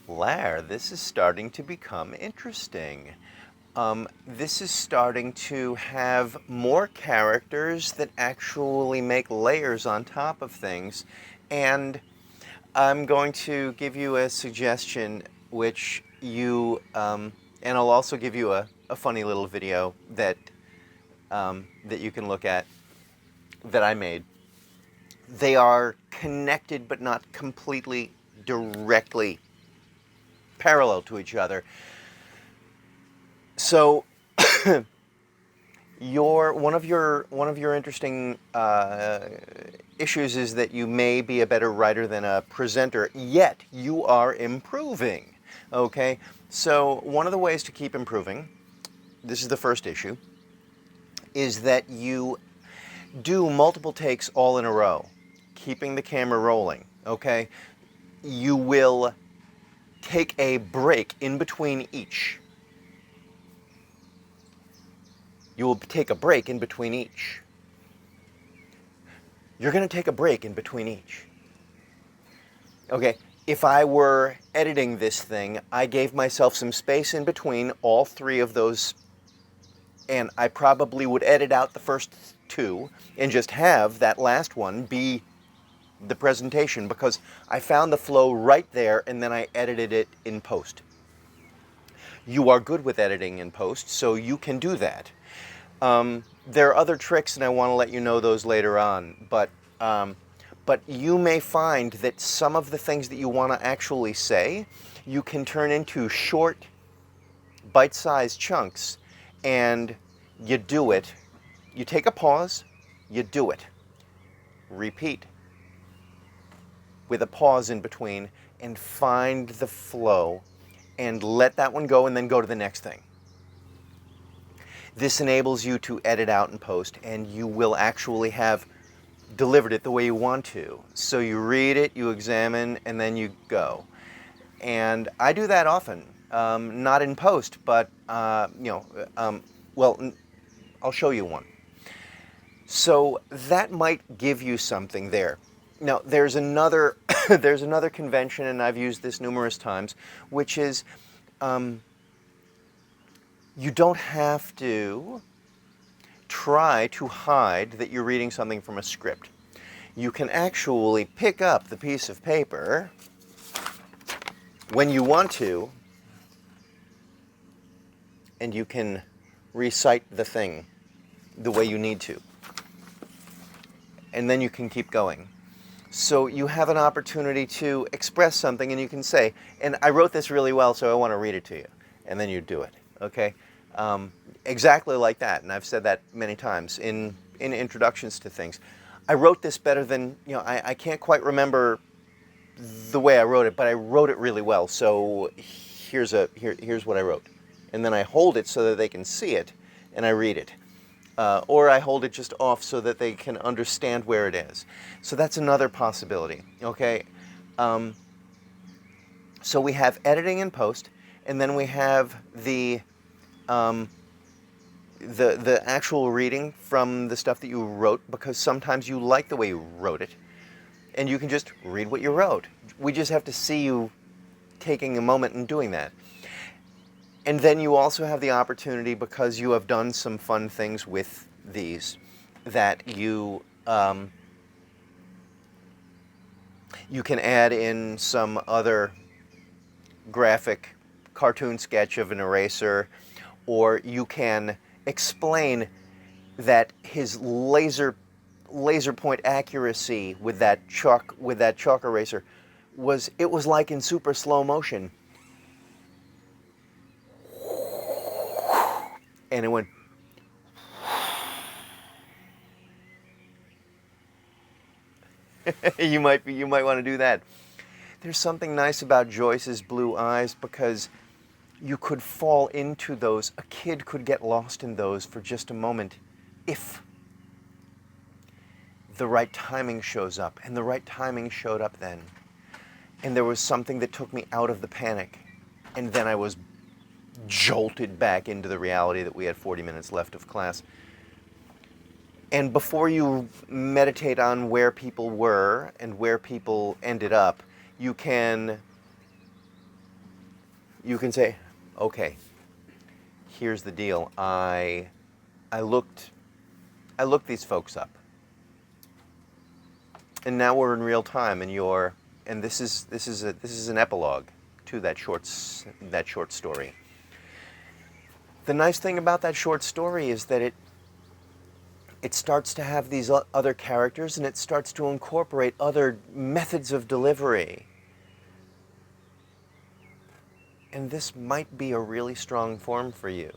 Lair, this is starting to become interesting. This is starting to have more characters that actually make layers on top of things. And I'm going to give you a suggestion, which and I'll also give you a funny little video that you can look at that I made. They are connected but not completely directly parallel to each other. So one of your interesting issues is that you may be a better writer than a presenter, yet you are improving. Okay? So one of the ways to keep improving, this is the first issue, is that you do multiple takes all in a row, keeping the camera rolling. Okay? You will take a break in between each. You will take a break in between each. You're going to take a break in between each. Okay, if I were editing this thing, I gave myself some space in between all three of those, and I probably would edit out the first two and just have that last one be the presentation, because I found the flow right there and then I edited it in post. You are good with editing in post, so you can do that. There are other tricks, and I want to let you know those later on, but you may find that some of the things that you want to actually say, you can turn into short, bite-sized chunks, and you do it. You take a pause, you do it. Repeat with a pause in between, and find the flow, and let that one go, and then go to the next thing. This enables you to edit out in post, and you will actually have delivered it the way you want to. So you read it, you examine, and then you go. And I do that often, not in post, but well, I'll show you one. So that might give you something there. Now, there's another there's another convention, and I've used this numerous times, which is you don't have to try to hide that you're reading something from a script. You can actually pick up the piece of paper when you want to, and you can recite the thing the way you need to. And then you can keep going. So you have an opportunity to express something, and you can say, and I wrote this really well, so I want to read it to you. And then you do it, okay? Exactly like that, and I've said that many times in introductions to things. I wrote this better than, I can't quite remember the way I wrote it, but I wrote it really well, so here's what I wrote. And then I hold it so that they can see it, and I read it. Or I hold it just off so that they can understand where it is. So that's another possibility, okay? So we have editing in post, and then we have the actual reading from the stuff that you wrote, because sometimes you like the way you wrote it, and you can just read what you wrote. We just have to see you taking a moment and doing that. And then you also have the opportunity, because you have done some fun things with these, that you can add in some other graphic cartoon sketch of an eraser, or you can explain that his laser point accuracy with that chalk eraser was like in super slow motion. And it went. You might want to do that. There's something nice about Joyce's blue eyes, because you could fall into those. A kid could get lost in those for just a moment if the right timing shows up. And the right timing showed up then. And there was something that took me out of the panic. And then I was jolted back into the reality that we had 40 minutes left of class. And before you meditate on where people were and where people ended up, you can you can say, okay, here's the deal. I looked these folks up, and now we're in real time, and this is an epilogue to that short story. The nice thing about that short story is that it starts to have these other characters, and it starts to incorporate other methods of delivery. And this might be a really strong form for you.